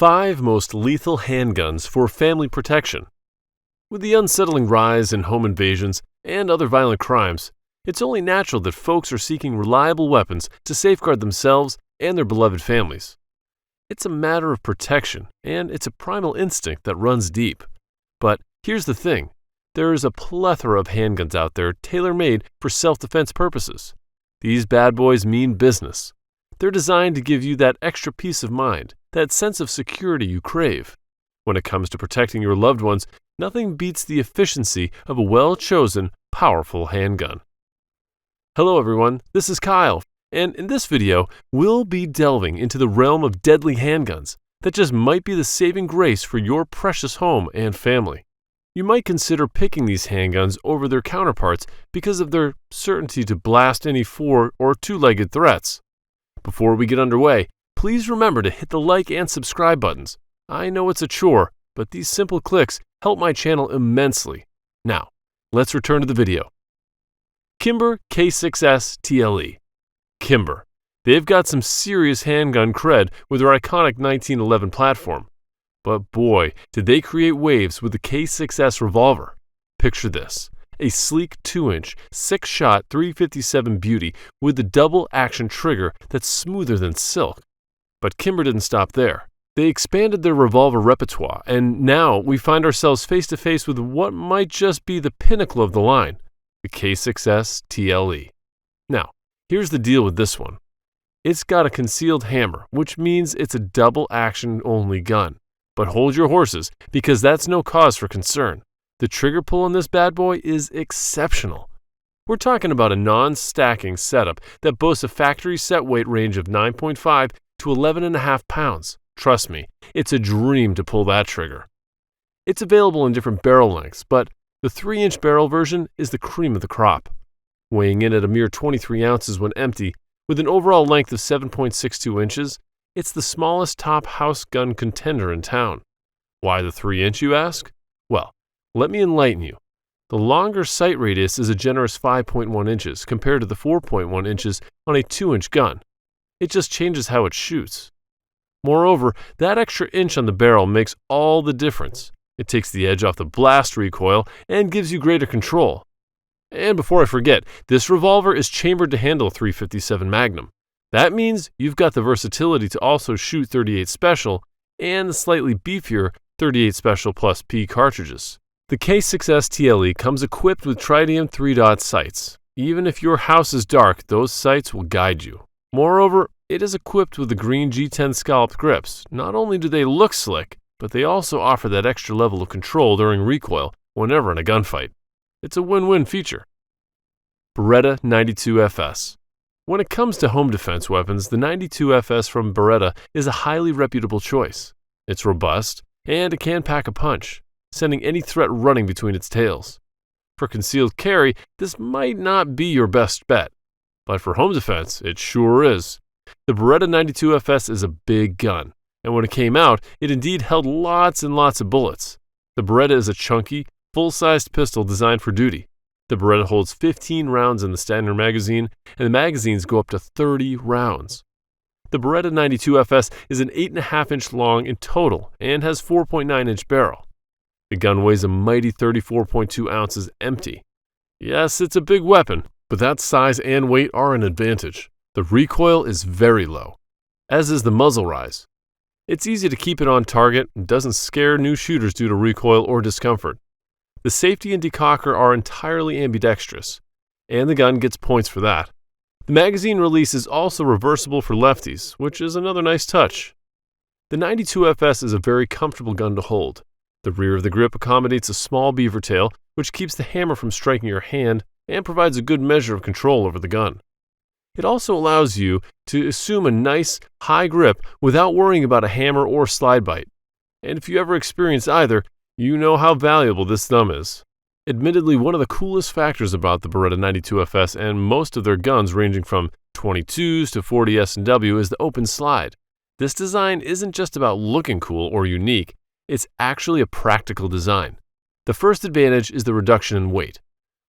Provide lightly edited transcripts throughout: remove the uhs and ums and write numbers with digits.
5 most lethal handguns for family protection. With the unsettling rise in home invasions and other violent crimes, it's only natural that folks are seeking reliable weapons to safeguard themselves and their beloved families. It's a matter of protection, and it's a primal instinct that runs deep. But here's the thing. There is a plethora of handguns out there tailor-made for self-defense purposes. These bad boys mean business. They're designed to give you that extra peace of mind, that sense of security you crave. When it comes to protecting your loved ones, nothing beats the efficiency of a well-chosen, powerful handgun. Hello everyone, this is Kyle, and in this video, we'll be delving into the realm of deadly handguns that just might be the saving grace for your precious home and family. You might consider picking these handguns over their counterparts because of their certainty to blast any 4- or 2-legged threats. Before we get underway, please remember to hit the like and subscribe buttons. I know it's a chore, but these simple clicks help my channel immensely. Now, let's return to the video. Kimber K6S TLE. Kimber. They've got some serious handgun cred with their iconic 1911 platform. But boy, did they create waves with the K6S revolver. Picture this. A sleek 2-inch, 6-shot 357 beauty with the double-action trigger that's smoother than silk. But Kimber didn't stop there. They expanded their revolver repertoire, and now we find ourselves face-to-face with what might just be the pinnacle of the line, the K6S TLE. Now, here's the deal with this one. It's got a concealed hammer, which means it's a double-action only gun. But hold your horses, because that's no cause for concern. The trigger pull on this bad boy is exceptional. We're talking about a non-stacking setup that boasts a factory set weight range of 9.5 to 11.5 pounds. Trust me, it's a dream to pull that trigger. It's available in different barrel lengths, but the 3-inch barrel version is the cream of the crop. Weighing in at a mere 23 ounces when empty, with an overall length of 7.62 inches, it's the smallest top house gun contender in town. Why the 3-inch, you ask? Well, let me enlighten you. The longer sight radius is a generous 5.1 inches compared to the 4.1 inches on a 2-inch gun. It just changes how it shoots. Moreover, that extra inch on the barrel makes all the difference. It takes the edge off the blast recoil and gives you greater control. And before I forget, this revolver is chambered to handle a .357 Magnum. That means you've got the versatility to also shoot .38 Special and the slightly beefier .38 Special Plus P cartridges. The K6S TLE comes equipped with tritium 3-dot sights. Even if your house is dark, those sights will guide you. Moreover, it is equipped with the green G10 scalloped grips. Not only do they look slick, but they also offer that extra level of control during recoil whenever in a gunfight. It's a win-win feature. Beretta 92FS. When it comes to home defense weapons, the 92FS from Beretta is a highly reputable choice. It's robust, and it can pack a punch, sending any threat running between its tails. For concealed carry, this might not be your best bet, but for home defense, it sure is. The Beretta 92FS is a big gun, and when it came out, it indeed held lots and lots of bullets. The Beretta is a chunky, full-sized pistol designed for duty. The Beretta holds 15 rounds in the standard magazine, and the magazines go up to 30 rounds. The Beretta 92FS is an 8.5-inch long in total and has 4.9-inch barrel. The gun weighs a mighty 34.2 ounces empty. Yes, it's a big weapon, but that size and weight are an advantage. The recoil is very low, as is the muzzle rise. It's easy to keep it on target and doesn't scare new shooters due to recoil or discomfort. The safety and decocker are entirely ambidextrous, and the gun gets points for that. The magazine release is also reversible for lefties, which is another nice touch. The 92FS is a very comfortable gun to hold. The rear of the grip accommodates a small beaver tail, which keeps the hammer from striking your hand and provides a good measure of control over the gun. It also allows you to assume a nice, high grip without worrying about a hammer or slide bite. And if you ever experience either, you know how valuable this thumb is. Admittedly, one of the coolest factors about the Beretta 92FS and most of their guns ranging from 22s to 40 S&W is the open slide. This design isn't just about looking cool or unique, it's actually a practical design. The first advantage is the reduction in weight.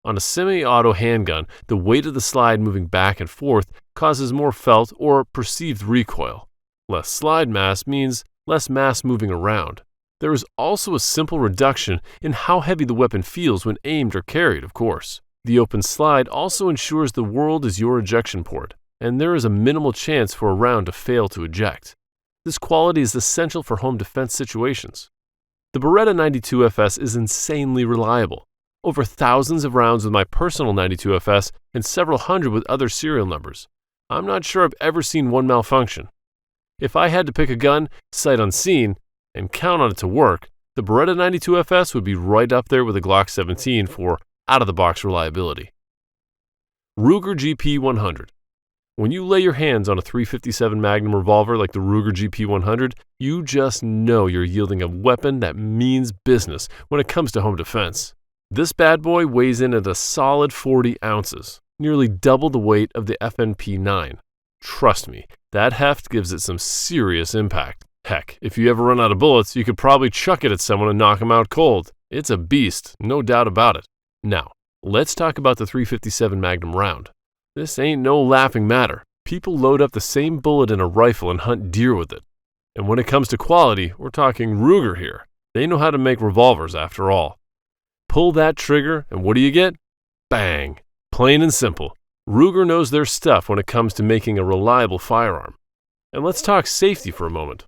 On a semi-auto handgun, the weight of the slide moving back and forth causes more felt or perceived recoil. Less slide mass means less mass moving around. There is also a simple reduction in how heavy the weapon feels when aimed or carried, of course. The open slide also ensures the world is your ejection port, and there is a minimal chance for a round to fail to eject. This quality is essential for home defense situations. The Beretta 92FS is insanely reliable. Over thousands of rounds with my personal 92FS and several hundred with other serial numbers. I'm not sure I've ever seen one malfunction. If I had to pick a gun, sight unseen, and count on it to work, the Beretta 92FS would be right up there with the Glock 17 for out-of-the-box reliability. Ruger GP100. When you lay your hands on a .357 Magnum revolver like the Ruger GP100, you just know you're yielding a weapon that means business when it comes to home defense. This bad boy weighs in at a solid 40 ounces, nearly double the weight of the FNP9. Trust me, that heft gives it some serious impact. Heck, if you ever run out of bullets, you could probably chuck it at someone and knock them out cold. It's a beast, no doubt about it. Now, let's talk about the .357 Magnum round. This ain't no laughing matter. People load up the same bullet in a rifle and hunt deer with it. And when it comes to quality, we're talking Ruger here. They know how to make revolvers after all. Pull that trigger, and what do you get? Bang! Plain and simple. Ruger knows their stuff when it comes to making a reliable firearm. And let's talk safety for a moment.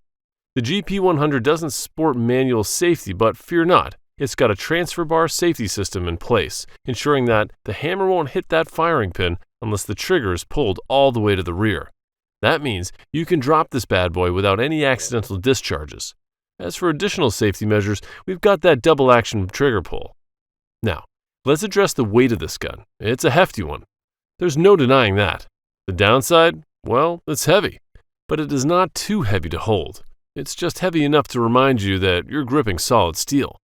The GP100 doesn't sport manual safety, but fear not. It's got a transfer bar safety system in place, ensuring that the hammer won't hit that firing pin unless the trigger is pulled all the way to the rear. That means you can drop this bad boy without any accidental discharges. As for additional safety measures, we've got that double action trigger pull. Now, let's address the weight of this gun. It's a hefty one. There's no denying that. The downside? Well, it's heavy. But it is not too heavy to hold. It's just heavy enough to remind you that you're gripping solid steel.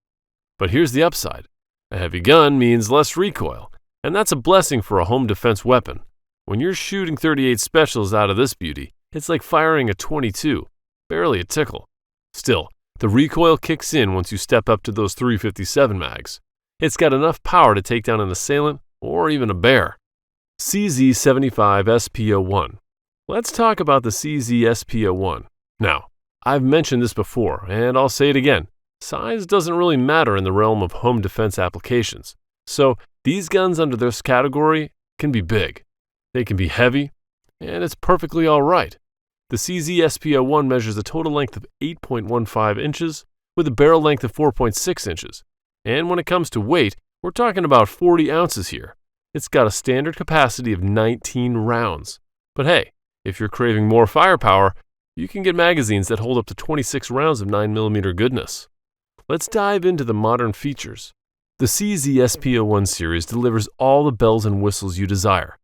But here's the upside. A heavy gun means less recoil, and that's a blessing for a home defense weapon. When you're shooting .38 specials out of this beauty, it's like firing a .22, barely a tickle. Still, the recoil kicks in once you step up to those .357 mags. It's got enough power to take down an assailant or even a bear. CZ75 SP01. Let's talk about the CZ SP01. Now, I've mentioned this before, and I'll say it again. Size doesn't really matter in the realm of home defense applications. So these guns under this category can be big. They can be heavy, and it's perfectly all right. The CZ SP01 measures a total length of 8.15 inches with a barrel length of 4.6 inches. And when it comes to weight, we're talking about 40 ounces here. It's got a standard capacity of 19 rounds. But hey, if you're craving more firepower, you can get magazines that hold up to 26 rounds of 9mm goodness. Let's dive into the modern features. The CZ SP01 series delivers all the bells and whistles you desire.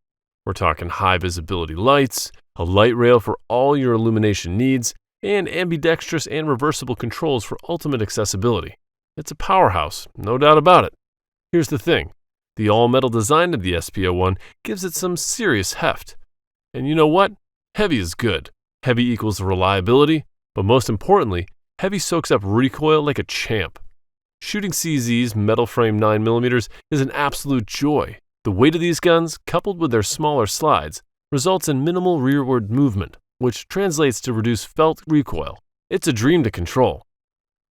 We're talking high visibility lights, a light rail for all your illumination needs, and ambidextrous and reversible controls for ultimate accessibility. It's a powerhouse, no doubt about it. Here's the thing. The all-metal design of the SP01 gives it some serious heft. And you know what? Heavy is good. Heavy equals reliability, but most importantly, heavy soaks up recoil like a champ. Shooting CZ's metal frame 9mm is an absolute joy. The weight of these guns, coupled with their smaller slides, results in minimal rearward movement, which translates to reduced felt recoil. It's a dream to control.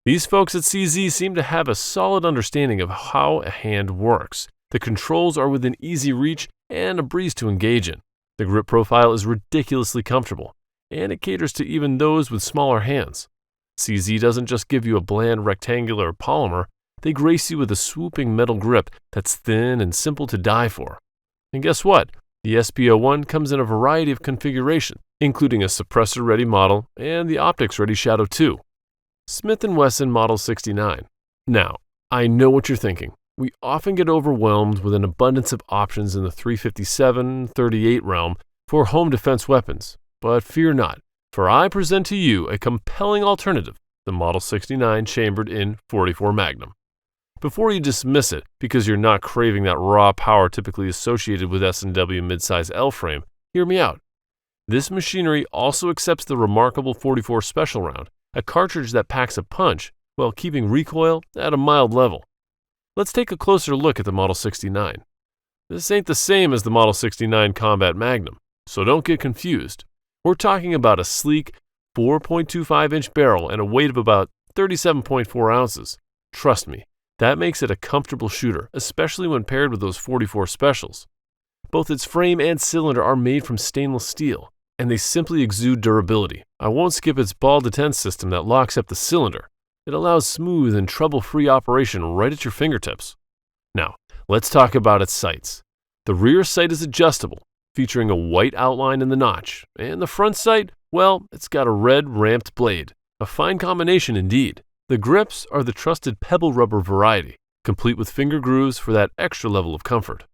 These folks at CZ seem to have a solid understanding of how a hand works. The controls are within easy reach and a breeze to engage in. The grip profile is ridiculously comfortable, and it caters to even those with smaller hands. CZ doesn't just give you a bland rectangular polymer, they grace you with a swooping metal grip that's thin and simple to die for. And guess what? The SP01 comes in a variety of configurations, including a suppressor-ready model and the optics-ready Shadow 2. Smith & Wesson Model 69. Now, I know what you're thinking. We often get overwhelmed with an abundance of options in the .357, .38 realm for home defense weapons. But fear not, for I present to you a compelling alternative, the Model 69 chambered in .44 Magnum. Before you dismiss it because you're not craving that raw power typically associated with S&W midsize L frame, hear me out. This machinery also accepts the remarkable .44 Special Round, a cartridge that packs a punch while keeping recoil at a mild level. Let's take a closer look at the Model 69. This ain't the same as the Model 69 Combat Magnum, so don't get confused. We're talking about a sleek, 4.25-inch barrel and a weight of about 37.4 ounces. Trust me, that makes it a comfortable shooter, especially when paired with those 44 specials. Both its frame and cylinder are made from stainless steel, and they simply exude durability. I won't skip its ball detent system that locks up the cylinder. It allows smooth and trouble-free operation right at your fingertips. Now, let's talk about its sights. The rear sight is adjustable, featuring a white outline in the notch, and the front sight, well, it's got a red ramped blade. A fine combination indeed. The grips are the trusted pebble rubber variety, complete with finger grooves for that extra level of comfort.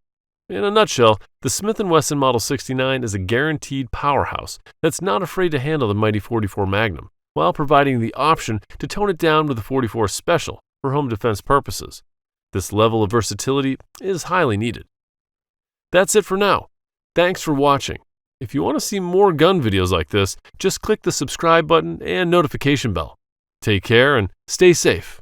In a nutshell, the Smith & Wesson Model 69 is a guaranteed powerhouse that's not afraid to handle the mighty 44 Magnum, while providing the option to tone it down with the 44 Special for home defense purposes. This level of versatility is highly needed. That's it for now. Thanks for watching. If you want to see more gun videos like this, just click the subscribe button and notification bell. Take care and stay safe.